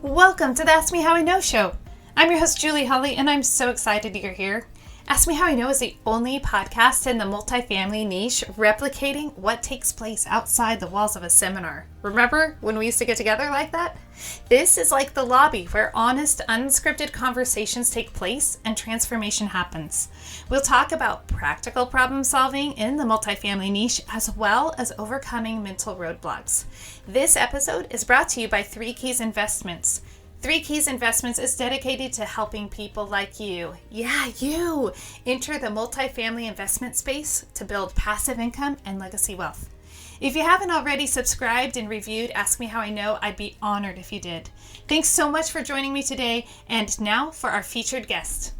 Welcome to the Ask Me How I Know show. I'm your host, Julie Holly, and I'm so excited you're here. Ask Me How I Know is the only podcast in the multifamily niche replicating what takes place outside the walls of a seminar. Remember when we used to get together like that? This is like the lobby where honest, unscripted conversations take place and transformation happens. We'll talk about practical problem solving in the multifamily niche as well as overcoming mental roadblocks. This episode is brought to you by 3 Keys Investments. 3 Keys Investments is dedicated to helping people like you, you, enter the multifamily investment space to build passive income and legacy wealth. If you haven't already subscribed and reviewed Ask Me How I Know, I'd be honored if you did. Thanks so much for joining me today, and now for our featured guest.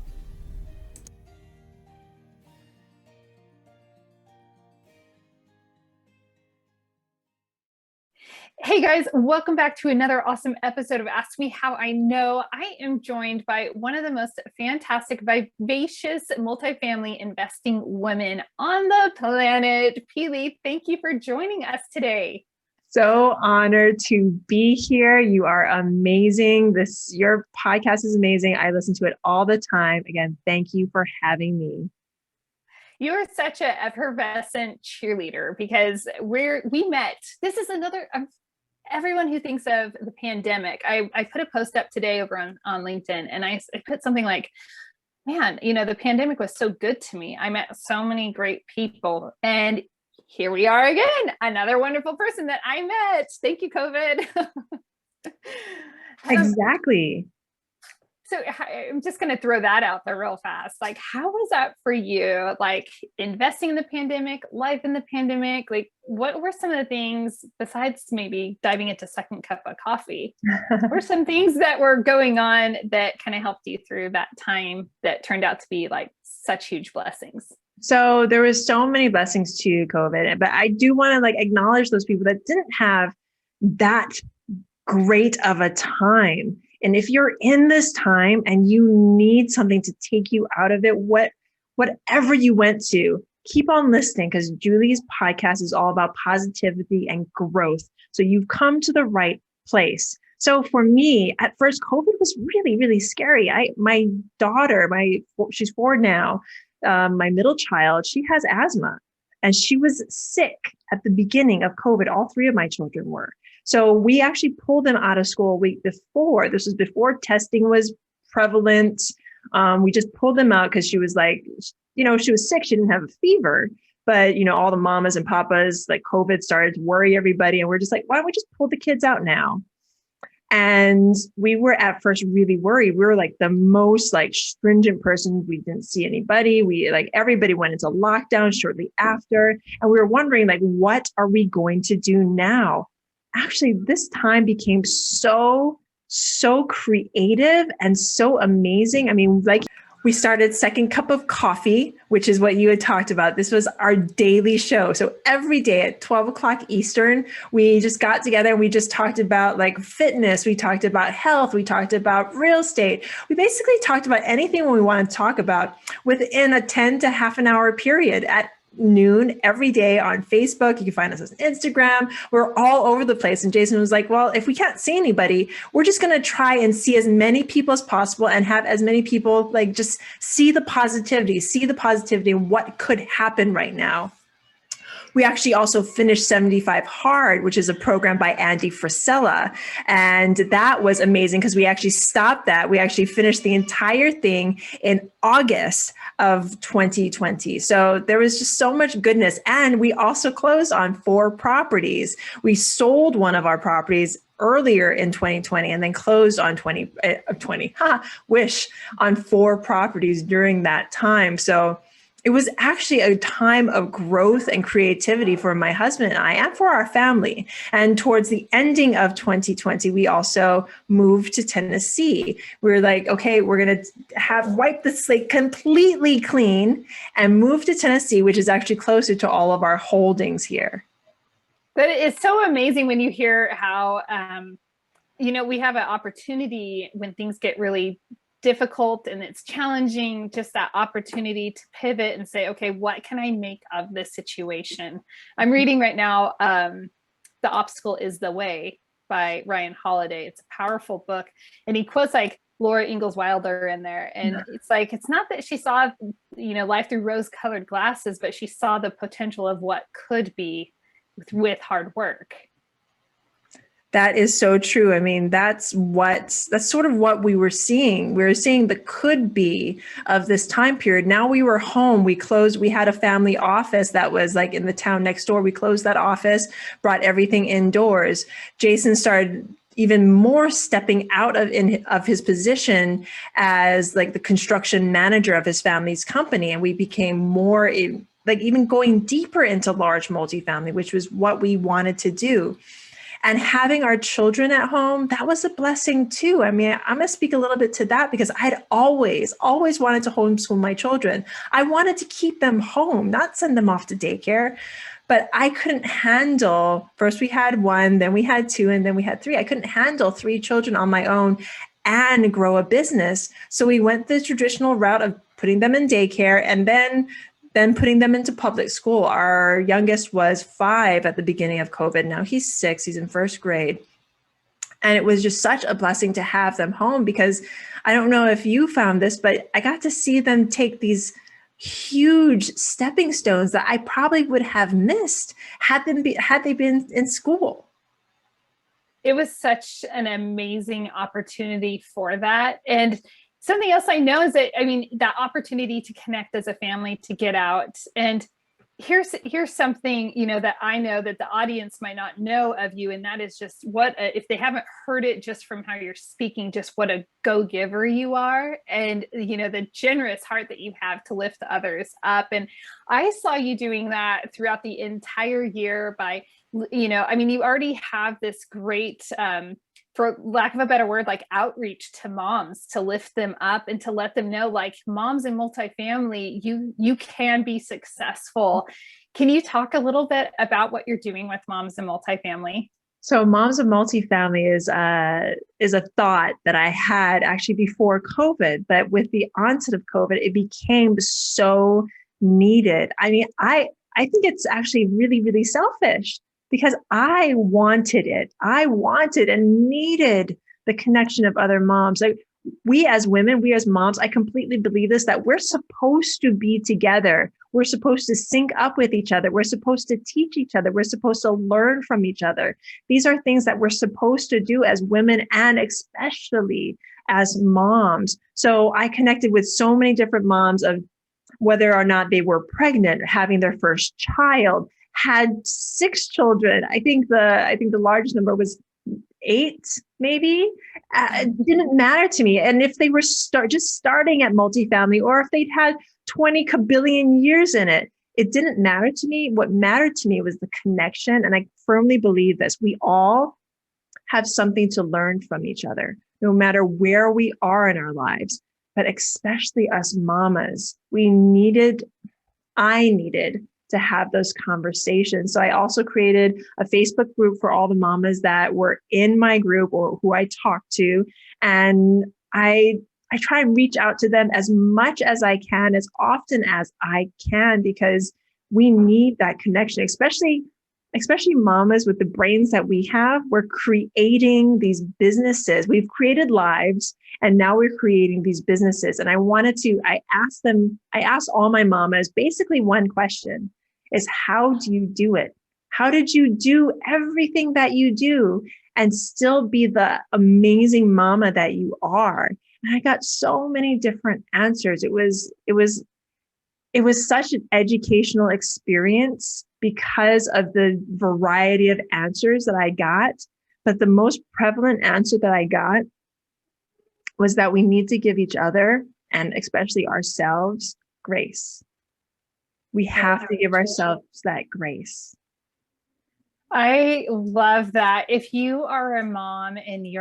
Hey guys, welcome back to another awesome episode of Ask Me How I Know. I am joined by one of the most fantastic, vivacious multifamily investing women on the planet. Pili, thank you for joining us today. So honored to be here. You are amazing. Your podcast is amazing. I listen to it all the time. Again, thank you for having me. You are such an effervescent cheerleader because we met. This is another everyone who thinks of the pandemic. I put a post up today over on LinkedIn, and I put something like, man, the pandemic was so good to me. I met so many great people, and here we are again, another wonderful person that I met. Thank you, COVID. Exactly. So I'm just going to throw that out there real fast. Like, how was that for you? Like, investing in the pandemic, life in the pandemic? Like, what were some of the things, besides maybe diving into second cup of coffee, were some things that were going on that kind of helped you through that time that turned out to be like such huge blessings? So there was so many blessings to COVID, but I do want to acknowledge those people that didn't have that great of a time. And if you're in this time and you need something to take you out of it, whatever you went to, keep on listening, because Julie's podcast is all about positivity and growth. So you've come to the right place. So for me, at first, COVID was really, really scary. My daughter, she's 4 now, my middle child, she has asthma, and she was sick at the beginning of COVID. All 3 of my children were. So we actually pulled them out of school a week before. This was before testing was prevalent. We just pulled them out because she was she was sick. She didn't have a fever, but all the mamas and papas, COVID started to worry everybody. And we're just like, why don't we just pull the kids out now? And we were at first really worried. We were the most stringent person. We didn't see anybody. Everybody went into lockdown shortly after. And we were wondering what are we going to do now? Actually, this time became so creative and so amazing. I mean, we started Second Cup of Coffee, which is what you had talked about. This was our daily show. So every day at 12 o'clock Eastern, we just got together and we just talked about fitness. We talked about health. We talked about real estate. We basically talked about anything we want to talk about within a 10 to half an hour period at noon every day on Facebook. You can find us on Instagram. We're all over the place. And Jason was like, well, if we can't see anybody, we're just going to try and see as many people as possible and have as many people just see the positivity and what could happen right now. We actually also finished 75 Hard, which is a program by Andy Frisella. And that was amazing because we actually stopped that. We actually finished the entire thing in August of 2020. So there was just so much goodness. And we also closed on 4 properties. We sold one of our properties earlier in 2020 and then closed on 4 properties during that time. So it was actually a time of growth and creativity for my husband and I, and for our family. And towards the ending of 2020, we also moved to Tennessee. We were like, okay, we're going to wipe the slate completely clean and move to Tennessee, which is actually closer to all of our holdings here. But it's so amazing when you hear how, we have an opportunity when things get really difficult and it's challenging, just that opportunity to pivot and say, okay, what can I make of this situation? I'm reading right now, The Obstacle is the Way by Ryan Holiday. It's a powerful book. And he quotes like Laura Ingalls Wilder in there. And it's like, it's not that she saw, life through rose-colored glasses, but she saw the potential of what could be with hard work. That is so true. I mean, that's sort of what we were seeing. We were seeing the could be of this time period. Now we were home. We had a family office that was like in the town next door. We closed that office, brought everything indoors. Jason started even more stepping out of his position as like the construction manager of his family's company. And we became more like even going deeper into large multifamily, which was what we wanted to do. And having our children at home, that was a blessing too. I mean, I'm going to speak a little bit to that because I'd always wanted to homeschool my children. I wanted to keep them home, not send them off to daycare. But I couldn't handle, first we had one, then we had two, and then we had three. I couldn't handle 3 children on my own and grow a business. So we went the traditional route of putting them in daycare and then putting them into public school. Our youngest was 5 at the beginning of COVID. Now he's 6, he's in first grade. And it was just such a blessing to have them home because I don't know if you found this, but I got to see them take these huge stepping stones that I probably would have missed had they been in school. It was such an amazing opportunity for that. And something else I know is that, that opportunity to connect as a family, to get out. And here's something, that I know that the audience might not know of you. And that is just if they haven't heard it just from how you're speaking, just what a go-giver you are. And, the generous heart that you have to lift others up. And I saw you doing that throughout the entire year by, you already have this great, for lack of a better word, like outreach to moms, to lift them up and to let them know, like, moms in multifamily, you can be successful. Can you talk a little bit about what you're doing with moms in multifamily? So Moms of Multifamily is a thought that I had actually before COVID, but with the onset of COVID, it became so needed. I mean, I think it's actually really, really selfish because I wanted it. I wanted and needed the connection of other moms. Like we as women, we as moms, I completely believe this, that we're supposed to be together. We're supposed to sync up with each other. We're supposed to teach each other. We're supposed to learn from each other. These are things that we're supposed to do as women and especially as moms. So I connected with so many different moms of whether or not they were pregnant, having their first child, had 6 children. I think the largest number was 8, maybe. It didn't matter to me. And if they were just starting at multifamily, or if they'd had 20 kabillion years in it, it didn't matter to me. What mattered to me was the connection. And I firmly believe this. We all have something to learn from each other, no matter where we are in our lives. But especially us mamas, I needed to have those conversations. So I also created a Facebook group for all the mamas that were in my group or who I talked to. And I try and reach out to them as much as I can, as often as I can, because we need that connection, especially mamas with the brains that we have. We're creating these businesses. We've created lives and now we're creating these businesses. And I asked all my mamas basically one question is, how do you do it? How did you do everything that you do and still be the amazing mama that you are? And I got so many different answers. It was such an educational experience because of the variety of answers that I got. But the most prevalent answer that I got was that we need to give each other, and especially ourselves, grace. We have to give ourselves that grace. I love that. If you are a mom and you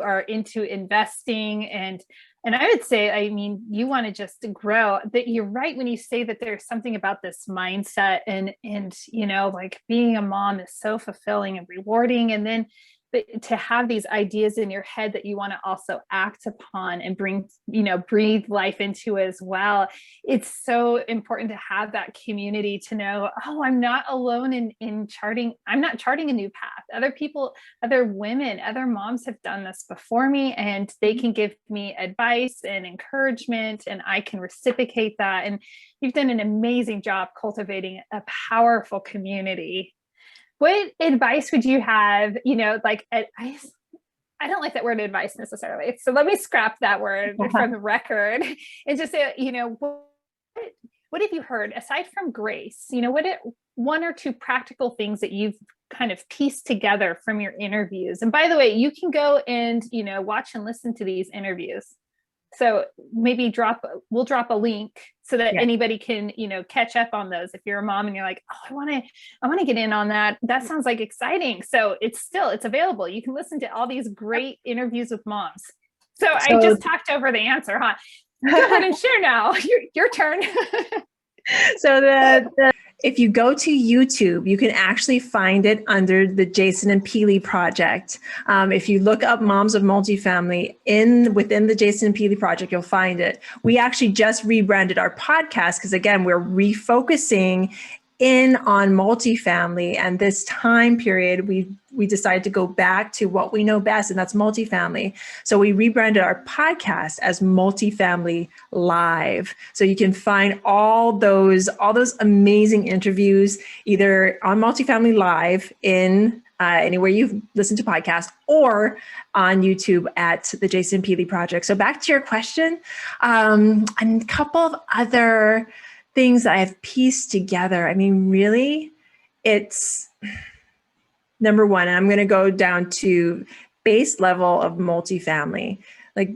are into investing and I would say, you want to just grow, that you're right when you say that there's something about this mindset and like being a mom is so fulfilling and rewarding. And then but to have these ideas in your head that you want to also act upon and bring, breathe life into as well. It's so important to have that community to know, oh, I'm not alone in charting. I'm not charting a new path. Other people, other women, other moms have done this before me, and they can give me advice and encouragement, and I can reciprocate that. And you've done an amazing job cultivating a powerful community. What advice would you have, like advice? I don't like that word advice necessarily. So let me scrap that word from the record and just say, what have you heard aside from grace? One or two practical things that you've kind of pieced together from your interviews. And by the way, you can go and, watch and listen to these interviews. So maybe we'll drop a link so that anybody can, catch up on those. If you're a mom and you're like, oh, I want to get in on that. That sounds like exciting. So it's available. You can listen to all these great interviews with moms. So I just talked over the answer, huh? Go ahead and share now. Your turn. So if you go to YouTube, you can actually find it under the Jason and Pili Project. If you look up Moms of Multifamily within the Jason and Pili Project, you'll find it. We actually just rebranded our podcast because, again, we're refocusing in on multifamily, and this time period we decided to go back to what we know best, and that's multifamily. So we rebranded our podcast as Multifamily Live. So you can find all those amazing interviews either on Multifamily Live in anywhere you listen to podcasts, or on YouTube at the Jason Pili Project. So back to your question, and a couple of other things that I've pieced together. I mean, really, it's number one, and I'm going to go down to base level of multifamily. I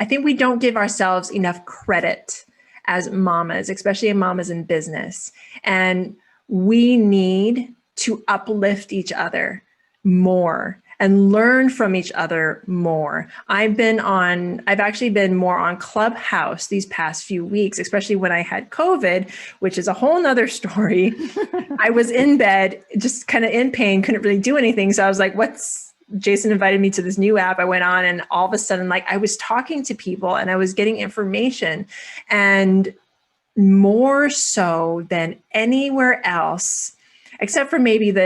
think we don't give ourselves enough credit as mamas, especially mamas in business. And we need to uplift each other more and learn from each other more. I've actually been more on Clubhouse these past few weeks, especially when I had COVID, which is a whole nother story. I was in bed, just kind of in pain, couldn't really do anything. So I was like, Jason invited me to this new app. I went on, and all of a sudden, I was talking to people and I was getting information, and more so than anywhere else, except for maybe the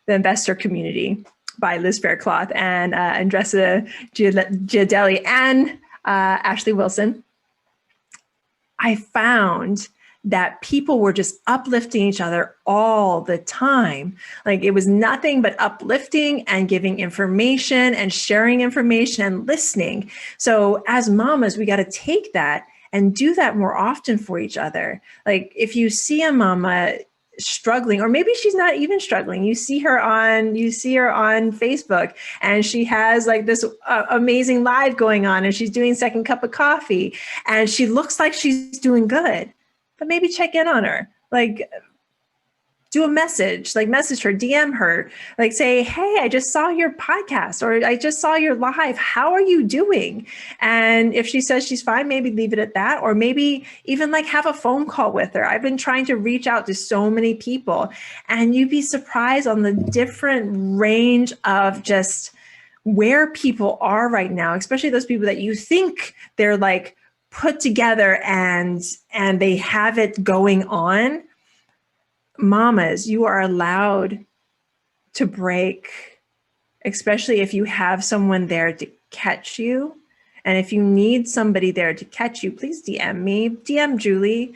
investor community by Liz Faircloth and Andressa Giardelli and Ashley Wilson. I found that people were just uplifting each other all the time. It was nothing but uplifting and giving information and sharing information and listening. So as mamas, we got to take that and do that more often for each other. If you see a mama struggling, or maybe she's not even struggling, you see her on Facebook, and she has this amazing live going on, and she's doing second cup of coffee, and she looks like she's doing good, but maybe check in on her, do a message her, DM her, say, hey, I just saw your podcast, or I just saw your live. How are you doing? And if she says she's fine, maybe leave it at that, or maybe even have a phone call with her. I've been trying to reach out to so many people, and you'd be surprised on the different range of just where people are right now, especially those people that you think they're put together and they have it going on. Mamas, you are allowed to break, especially if you have someone there to catch you. And if you need somebody there to catch you, please DM me, DM Julie,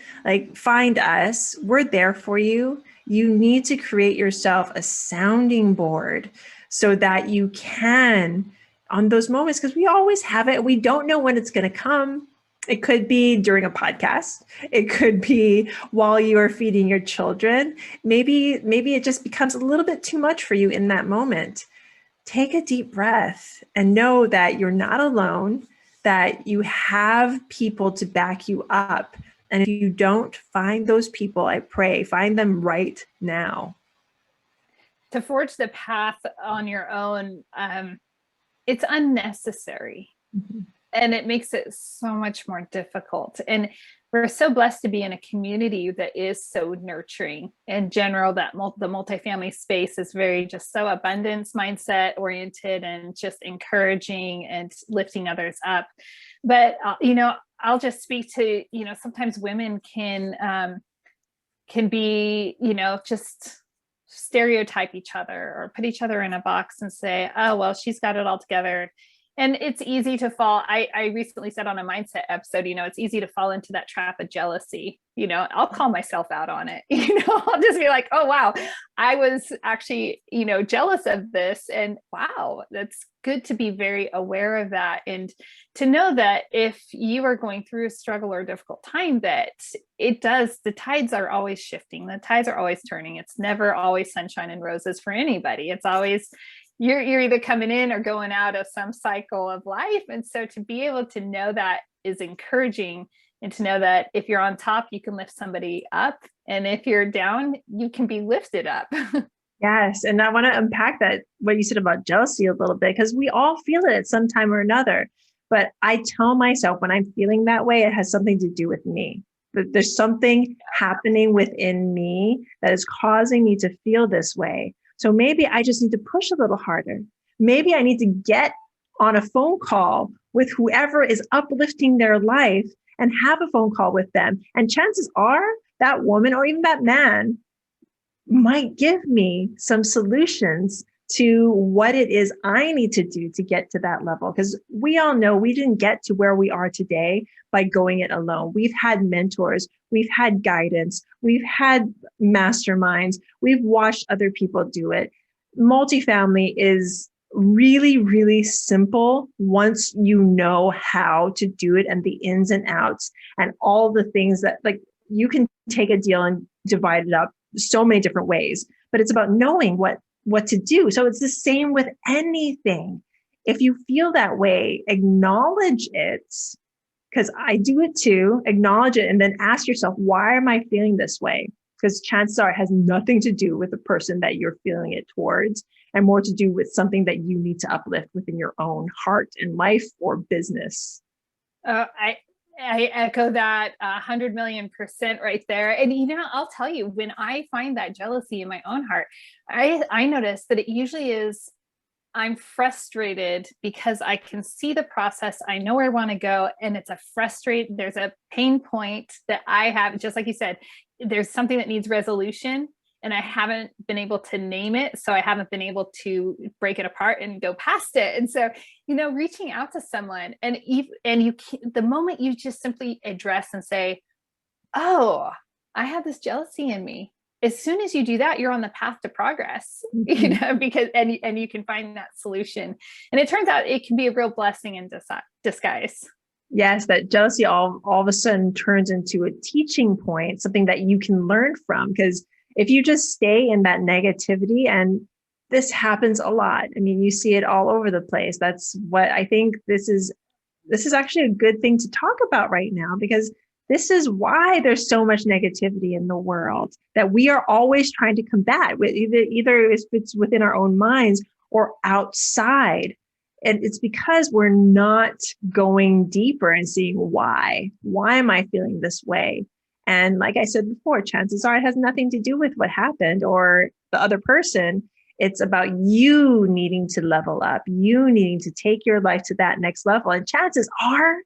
find us. We're there for you. You need to create yourself a sounding board so that you can, on those moments, because we always have it. We don't know when it's going to come. It could be during a podcast. It could be while you are feeding your children. Maybe it just becomes a little bit too much for you in that moment. Take a deep breath and know that you're not alone, that you have people to back you up. And if you don't find those people, I pray, find them right now. To forge the path on your own, it's unnecessary. Mm-hmm. And it makes it so much more difficult. And we're so blessed to be in a community that is so nurturing. In general, that the multifamily space is very just so abundance mindset oriented and just encouraging and lifting others up. But I'll just speak to, sometimes women can be, just stereotype each other or put each other in a box and say, oh, well, she's got it all together. And it's easy to fall. I recently said on a mindset episode, it's easy to fall into that trap of jealousy. I'll call myself out on it. I'll just be like, oh, wow, I was actually, jealous of this. And wow, that's good to be very aware of that. And to know that if you are going through a struggle or a difficult time, that the tides are always shifting. The tides are always turning. It's never always sunshine and roses for anybody. It's always, you're either coming in or going out of some cycle of life. And so to be able to know that is encouraging, and to know that if you're on top, you can lift somebody up. And if you're down, you can be lifted up. Yes. And I want to unpack that, what you said about jealousy a little bit, because we all feel it at some time or another. But I tell myself when I'm feeling that way, it has something to do with me. That there's something happening within me that is causing me to feel this way. So maybe I just need to push a little harder. Maybe I need to get on a phone call with whoever is uplifting their life and have a phone call with them. And chances are that woman or even that man might give me some solutions to what it is I need to do to get to that level. Because we all know we didn't get to where we are today by going it alone. We've had mentors, we've had guidance, we've had masterminds, we've watched other people do it. Multifamily is really, really simple once you know how to do it and the ins and outs and all the things that, like, you can take a deal and divide it up so many different ways, but it's about knowing what to do. So it's the same with anything. If you feel that way, acknowledge it, because I do it too. Acknowledge it and then ask yourself, why am I feeling this way? Because chances are it has nothing to do with the person that you're feeling it towards, and more to do with something that you need to uplift within your own heart and life or business. I echo that 100 million% right there. And, I'll tell you, when I find that jealousy in my own heart, I notice that it usually is, I'm frustrated because I can see the process. I know where I want to go. And there's a pain point that I have, just like you said, there's something that needs resolution and I haven't been able to name it. So I haven't been able to break it apart and go past it. And so, reaching out to someone the moment you just simply address and say, oh, I have this jealousy in me. As soon as you do that, you're on the path to progress, because you can find that solution. And it turns out it can be a real blessing in disguise. Yes, that jealousy all of a sudden turns into a teaching point, something that you can learn from. Because if you just stay in that negativity, and this happens a lot, I mean, you see it all over the place. That's what I think this is actually a good thing to talk about right now, because this is why there's so much negativity in the world that we are always trying to combat, with either if it's within our own minds or outside. And it's because we're not going deeper and seeing why am I feeling this way? And like I said before, chances are it has nothing to do with what happened or the other person. It's about you needing to level up, you needing to take your life to that next level. And chances are,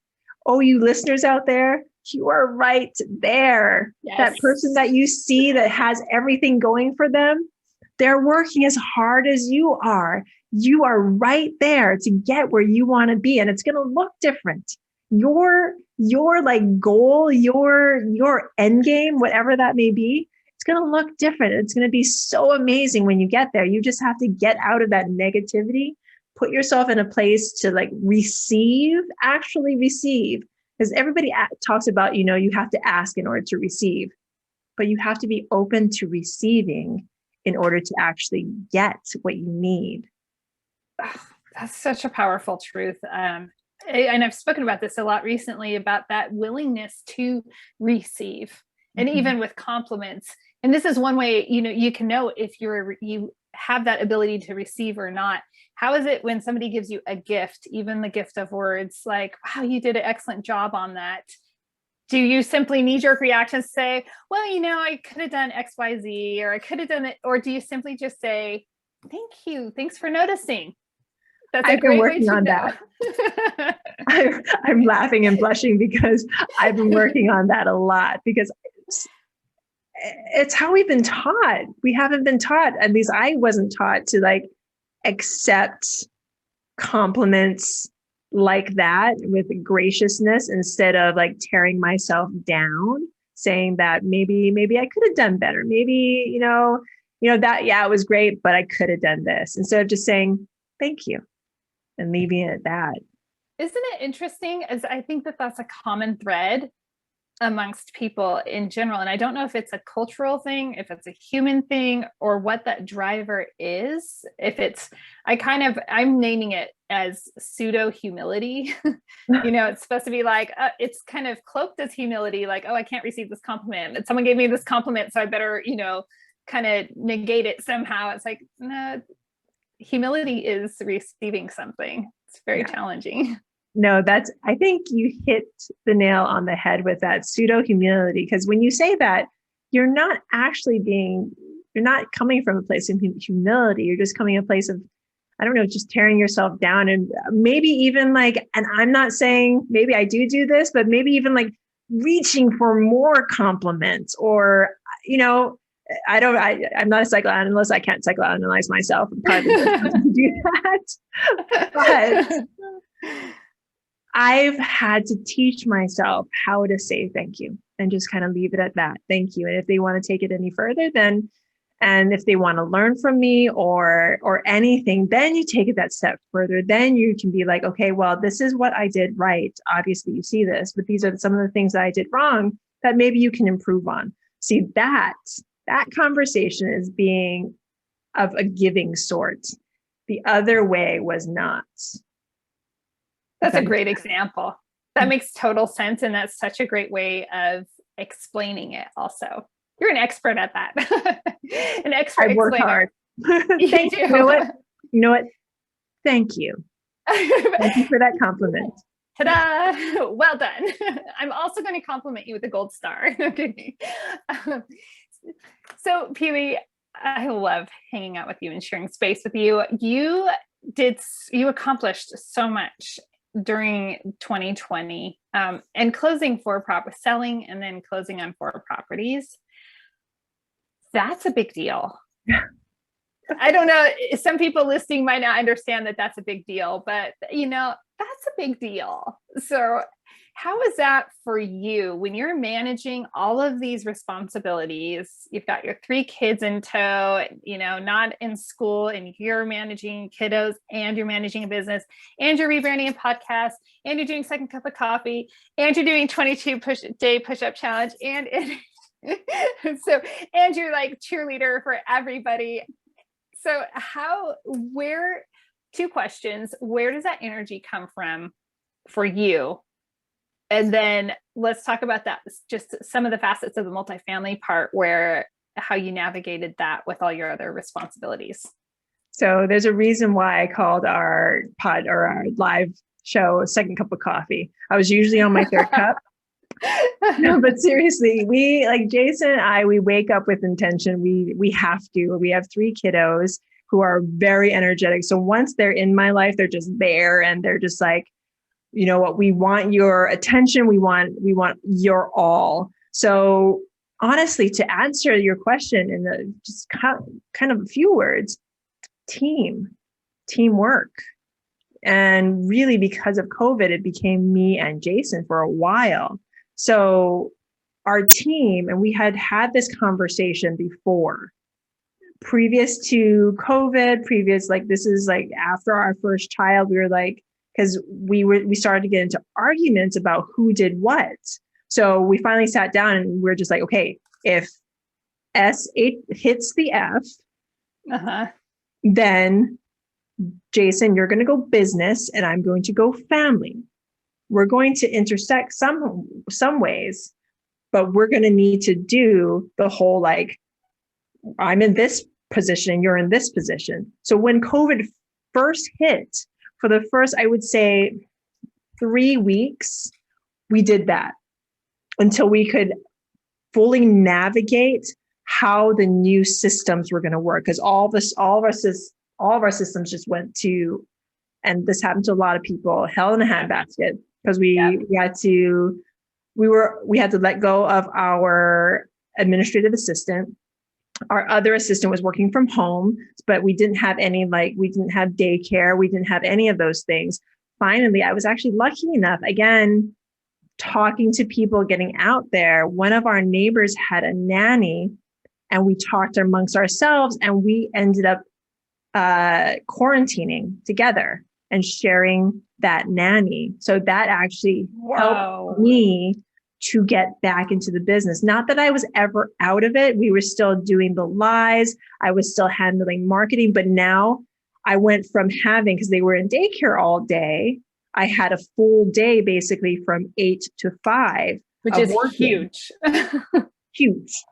oh, you listeners out there, you are right there. Yes. That person that you see that has everything going for them, they're working as hard as you are. You are right there to get where you want to be. And it's going to look different. Your like goal, your end game, whatever that may be, it's going to look different. It's going to be so amazing when you get there. You just have to get out of that negativity, put yourself in a place to actually receive. Because everybody talks about, you have to ask in order to receive, but you have to be open to receiving in order to actually get what you need. Oh, that's such a powerful truth. And I've spoken about this a lot recently, about that willingness to receive, and even with compliments. And this is one way, you can know if you have that ability to receive or not. How is it when somebody gives you a gift, even the gift of words, like, wow, you did an excellent job on that? Do you simply knee-jerk reactions say, well, I could have done XYZ, or I could have done it, or do you simply just say, thank you, thanks for noticing? That's I've a been great way working to on know. that. I'm laughing and blushing because I've been working on that a lot, because it's how we've been taught. We haven't been taught, at least I wasn't taught, to like accept compliments like that with graciousness, instead of like tearing myself down, saying that maybe I could have done better. Maybe, that, yeah, it was great, but I could have done this, instead of just saying thank you and leaving it at that. Isn't it interesting? As I think that that's a common thread amongst people in general. And I don't know if it's a cultural thing, if it's a human thing, or what that driver is. If it's, I'm naming it as pseudo humility. It's supposed to be like, it's kind of cloaked as humility, like, oh, I can't receive this compliment, but someone gave me this compliment, so I better, kind of negate it somehow. It's like, no, humility is receiving something. It's very challenging. No, I think you hit the nail on the head with that pseudo humility, because when you say that, you're not coming from a place of humility. You're just coming from a place of, I don't know, just tearing yourself down. And maybe even like, and I'm not saying maybe I do this, but maybe even like reaching for more compliments, or, I'm not a psychoanalyst. I can't psychoanalyze myself. I'm probably to do that. But I've had to teach myself how to say thank you and just kind of leave it at that. Thank you. And if they want to take it any further, then, and if they want to learn from me or anything, then you take it that step further. Then you can be like, okay, well, this is what I did right. Obviously you see this, but these are some of the things that I did wrong that maybe you can improve on. See, that conversation is being of a giving sort. The other way was not. That's a great example. That makes total sense. And that's such a great way of explaining it also. You're an expert at that. An expert I work hard. You do. You know what? Thank you. Thank you for that compliment. Ta-da! Well done. I'm also going to compliment you with a gold star. Okay. So, Pili, I love hanging out with you and sharing space with you. You accomplished so much during 2020, and closing selling and then closing on 4 properties. That's a big deal. I don't know. Some people listening might not understand that that's a big deal, but that's a big deal. So how is that for you when you're managing all of these responsibilities? You've got your 3 kids in tow, not in school, and you're managing kiddos, and you're managing a business, and you're rebranding a podcast, and you're doing Second Cup of Coffee, and you're doing 22-day push-up challenge, and you're like cheerleader for everybody. So 2 questions. Where does that energy come from for you? And then let's talk about that, just some of the facets of the multifamily part, how you navigated that with all your other responsibilities. So there's a reason why I called our pod or our live show Second Cup of Coffee. I was usually on my 3rd cup. No, but seriously, we, like Jason and I, we wake up with intention. We have to. We have 3 kiddos who are very energetic. So once they're in my life, they're just there, and they're just like, you know what, we want your attention. We want your all. So honestly, to answer your question in just kind of a few words, teamwork. And really, because of COVID, it became me and Jason for a while. So our team, and we had this conversation before, previous to COVID, like this is like after our first child, we were like, because we started to get into arguments about who did what. So we finally sat down and we're just like, okay, if S8 hits the F, then Jason, you're going to go business and I'm going to go family. We're going to intersect some ways, but we're going to need to do the whole, like, I'm in this position and you're in this position. So when COVID first hit, for the first, I would say 3 weeks, we did that. until we could fully navigate how the new systems were going to work. Because all of our systems just went to, and this happened to a lot of people, hell in a handbasket, because we had to let go of our administrative assistant. Our other assistant was working from home, but we didn't have we didn't have daycare. We didn't have any of those things. Finally, I was actually lucky enough, again, talking to people, getting out there. One of our neighbors had a nanny, and we talked amongst ourselves, and we ended up quarantining together and sharing that nanny. So that actually helped me to get back into the business. Not that I was ever out of it. We were still doing the lives. I was still handling marketing, but now I went from having, because they were in daycare all day, I had a full day basically from 8 to 5. Which is huge. Huge.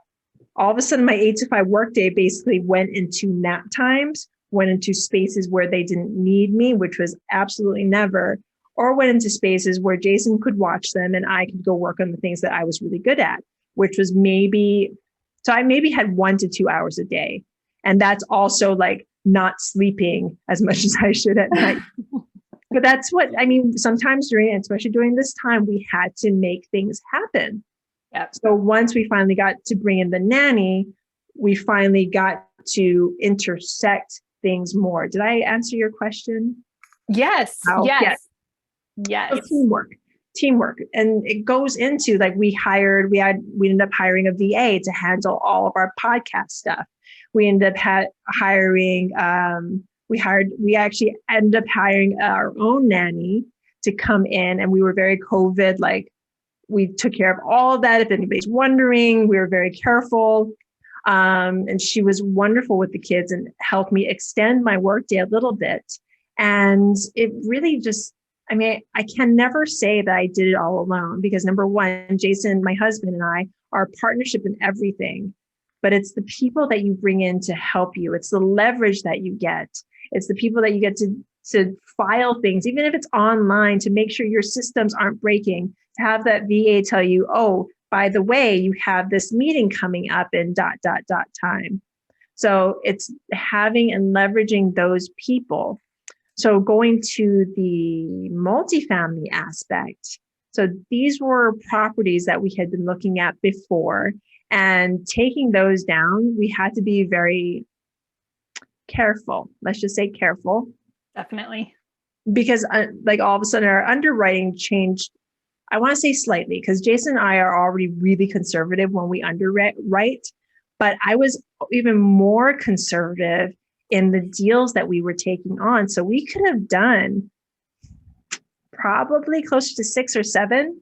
All of a sudden, my 8 to 5 workday basically went into nap times, went into spaces where they didn't need me, which was absolutely never, or went into spaces where Jason could watch them and I could go work on the things that I was really good at, which was so I maybe had 1 to 2 hours a day. And that's also like not sleeping as much as I should at night. But that's what, I mean, sometimes especially during this time, we had to make things happen. Yep. So once we finally got to bring in the nanny, we finally got to intersect things more. Did I answer your question? Yes. Oh, yes. So teamwork. And it goes into like, we ended up hiring a VA to handle all of our podcast stuff. We ended up hiring, we actually ended up hiring our own nanny to come in, and we were very COVID, like we took care of all of that. If anybody's wondering, we were very careful. And she was wonderful with the kids and helped me extend my workday a little bit. And it really just, I mean, I can never say that I did it all alone, because number one, Jason, my husband, and I are a partnership in everything, but it's the people that you bring in to help you. It's the leverage that you get. It's the people that you get to file things, even if it's online, to make sure your systems aren't breaking, to have that VA tell you, oh, by the way, you have this meeting coming up in ... time. So it's having and leveraging those people. So going to the multifamily aspect. So these were properties that we had been looking at before, and taking those down, we had to be very careful. Let's just say careful. Definitely. Because like all of a sudden our underwriting changed. I want to say slightly, because Jason and I are already really conservative when we underwrite, but I was even more conservative in the deals that we were taking on. So we could have done probably closer to 6 or 7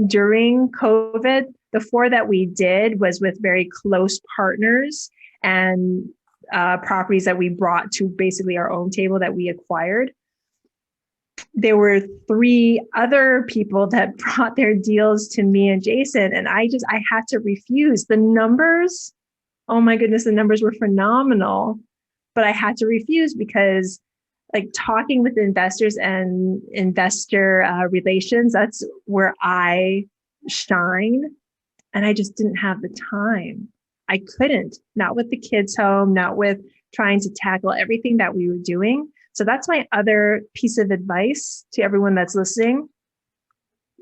during COVID. The 4 that we did was with very close partners and properties that we brought to basically our own table that we acquired. There were 3 other people that brought their deals to me and Jason, and I had to refuse. The numbers, oh my goodness, the numbers were phenomenal, but I had to refuse because like talking with investors and investor relations, that's where I shine. And I just didn't have the time. I couldn't, not with the kids home, not with trying to tackle everything that we were doing. So that's my other piece of advice to everyone that's listening.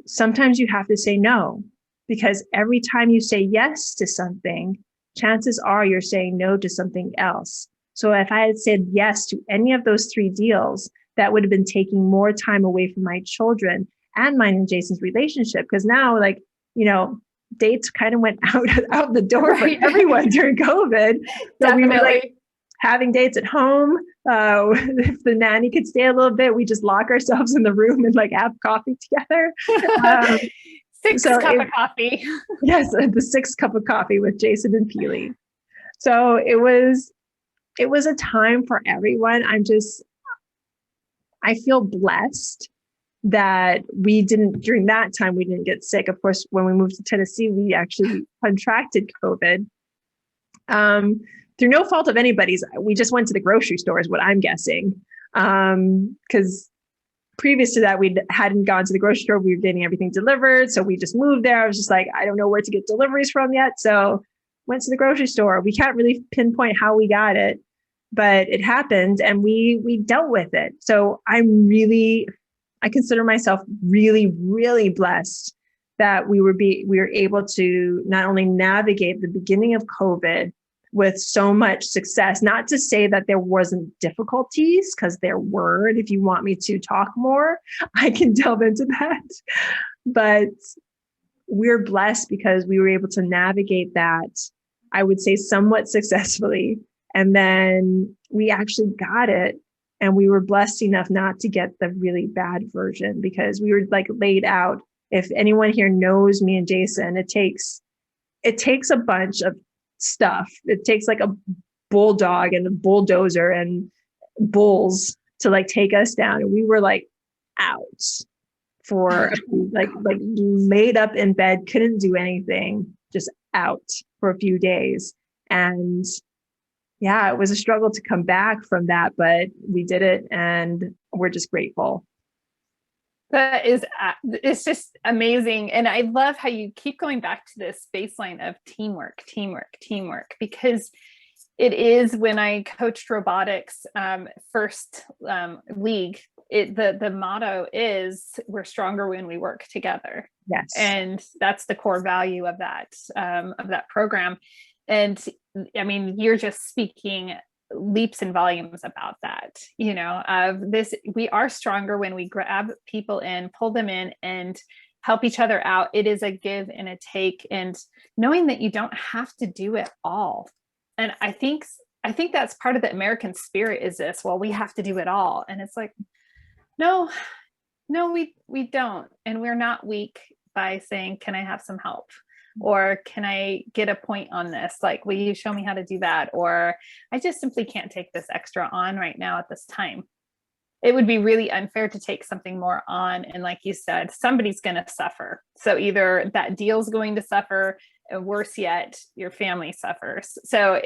Sometimes you have to say no, because every time you say yes to something, chances are you're saying no to something else. So if I had said yes to any of those 3 deals, that would have been taking more time away from my children and mine and Jason's relationship. Because now, like, you know, dates kind of went out the door for everyone during COVID. So we were like having dates at home. If the nanny could stay a little bit, we just lock ourselves in the room and like have coffee together. 6 cup of coffee. Yes, the 6th cup of coffee with Jason and Pili. So it was a time for everyone. I feel blessed that during that time, we didn't get sick. Of course, when we moved to Tennessee, we actually contracted COVID. Through no fault of anybody's, we just went to the grocery store is what I'm guessing. Because previous to that, we hadn't gone to the grocery store. We were getting everything delivered. So we just moved there. I was just like, I don't know where to get deliveries from yet. So went to the grocery store. We can't really pinpoint how we got it, but it happened and we dealt with it. So I consider myself really, really blessed that we were able to not only navigate the beginning of COVID with so much success, not to say that there wasn't difficulties, because there were, and if you want me to talk more, I can delve into that. But we're blessed because we were able to navigate that, I would say, somewhat successfully. And then we actually got it. And we were blessed enough not to get the really bad version, because we were like laid out. If anyone here knows me and Jason, it takes a bunch of stuff. It takes like a bulldog and a bulldozer and bulls to like take us down. And we were like out for like laid up in bed, couldn't do anything, just out for a few days. And yeah, it was a struggle to come back from that, but we did it and we're just grateful. It's just amazing. And I love how you keep going back to this baseline of teamwork, because it is, when I coached robotics first league, the motto is, we're stronger when we work together. Yes. And that's the core value of that program. And I mean, you're just speaking leaps and volumes about that, of this. We are stronger when we grab people in, pull them in, and help each other out. It is a give and a take, and knowing that you don't have to do it all. And I think that's part of the American spirit, is this, well, we have to do it all. And it's like, no, we don't. And we're not weak by saying, can I have some help? Or can I get a point on this? Like, will you show me how to do that? Or I just simply can't take this extra on right now at this time. It would be really unfair to take something more on. And like you said, somebody's going to suffer. So either that deal's going to suffer, and worse yet, your family suffers. So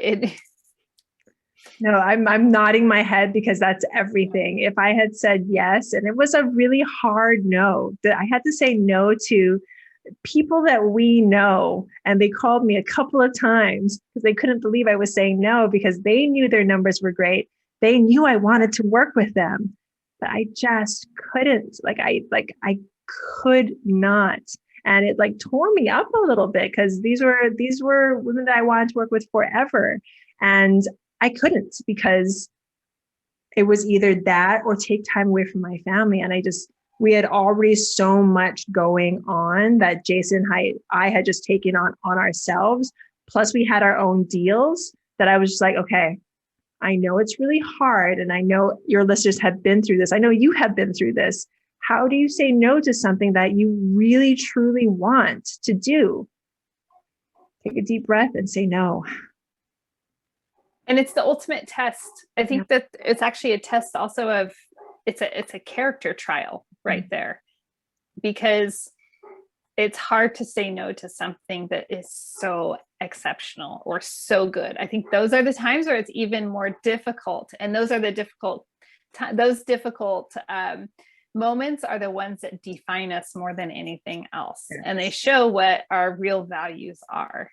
No, I'm nodding my head because that's everything. If I had said yes, and it was a really hard no, that I had to say no to people that we know, and they called me a couple of times because they couldn't believe I was saying no, because they knew their numbers were great. They knew I wanted to work with them, but I just couldn't. I could not. And it like tore me up a little bit, because these were women that I wanted to work with forever. And I couldn't, because it was either that or take time away from my family. And we had already so much going on that Jason and I had just taken on ourselves. Plus we had our own deals that I was just like, okay, I know it's really hard. And I know your listeners have been through this. I know you have been through this. How do you say no to something that you really, truly want to do? Take a deep breath and say no. And it's the ultimate test. I think that it's actually a test also of, it's a character trial right there, because it's hard to say no to something that is so exceptional or so good. I think those are the times where it's even more difficult. And those are the difficult moments are the ones that define us more than anything else. Yes. And they show what our real values are.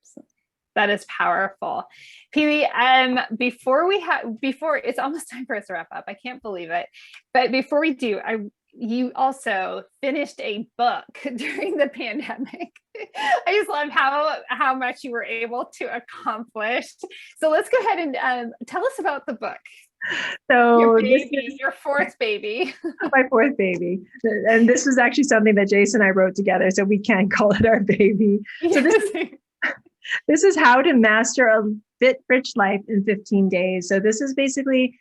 So that is powerful. Pili, before it's almost time for us to wrap up. I can't believe it. But before we do, you also finished a book during the pandemic. I just love how much you were able to accomplish. So let's go ahead and tell us about the book. So your fourth baby. My fourth baby. And this was actually something that Jason and I wrote together, so we can't call it our baby. So this is how to master a fit rich life in 15 days. So this is basically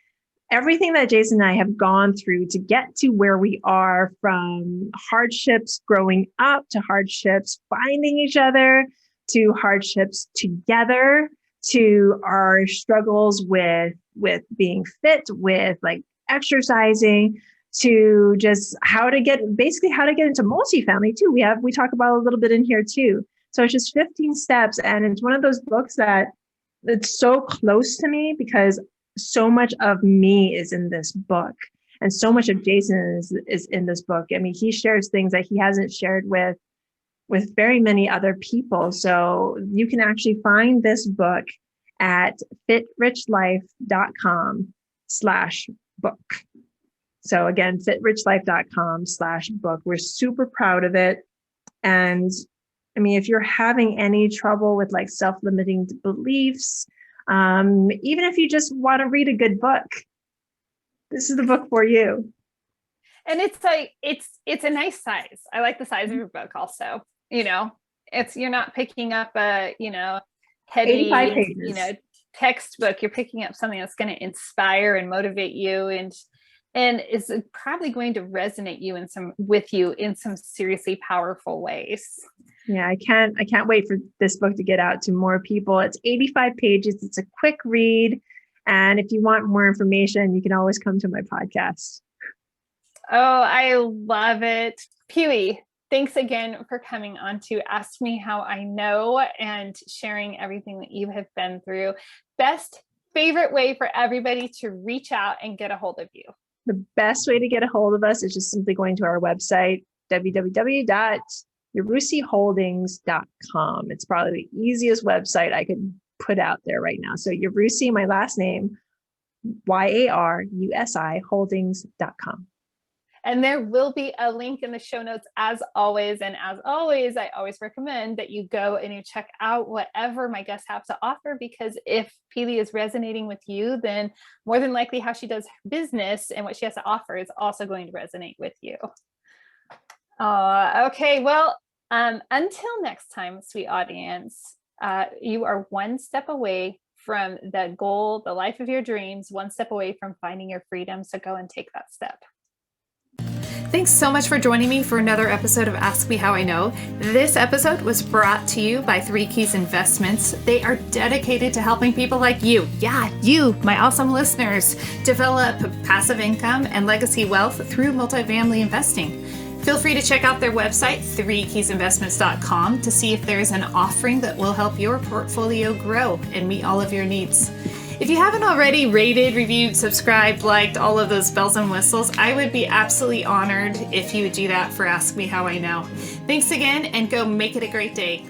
everything that Jason and I have gone through to get to where we are, from hardships growing up to hardships finding each other, to hardships together, to our struggles with being fit, with like exercising, to just how to get into multifamily too. We talk about a little bit in here too. So it's just 15 steps. And it's one of those books that it's so close to me, because so much of me is in this book. And so much of Jason is in this book. I mean, he shares things that he hasn't shared with very many other people. So you can actually find this book at fitrichlife.com/book. So again, fitrichlife.com/book. We're super proud of it. And I mean, if you're having any trouble with like self-limiting beliefs, even if you just want to read a good book, this is the book for you. And it's like, it's a nice size. I like the size of your book also. You know, you're not picking up a, heavy, 85 pages. Textbook. You're picking up something that's going to inspire and motivate you, and is probably going to resonate with you in some seriously powerful ways. Yeah, I can't wait for this book to get out to more people. It's 85 pages. It's a quick read. And if you want more information, you can always come to my podcast. Oh, I love it. Pili, thanks again for coming on to Ask Me How I Know and sharing everything that you have been through. Favorite way for everybody to reach out and get a hold of you? The best way to get a hold of us is just simply going to our website, www.yarusiholdings.com. It's probably the easiest website I could put out there right now. So Yarusi, my last name, YARUSI holdings.com. And there will be a link in the show notes as always. And as always, I always recommend that you go and you check out whatever my guests have to offer, because if Pili is resonating with you, then more than likely how she does business and what she has to offer is also going to resonate with you. Okay, well, until next time, sweet audience, you are one step away from the goal, the life of your dreams, one step away from finding your freedom. So go and take that step. Thanks so much for joining me for another episode of Ask Me How I Know. This episode was brought to you by 3 Keys Investments. They are dedicated to helping people like you, you, my awesome listeners, develop passive income and legacy wealth through multifamily investing. Feel free to check out their website, 3keysinvestments.com, to see if there is an offering that will help your portfolio grow and meet all of your needs. If you haven't already rated, reviewed, subscribed, liked, all of those bells and whistles, I would be absolutely honored if you would do that for Ask Me How I Know. Thanks again, and go make it a great day.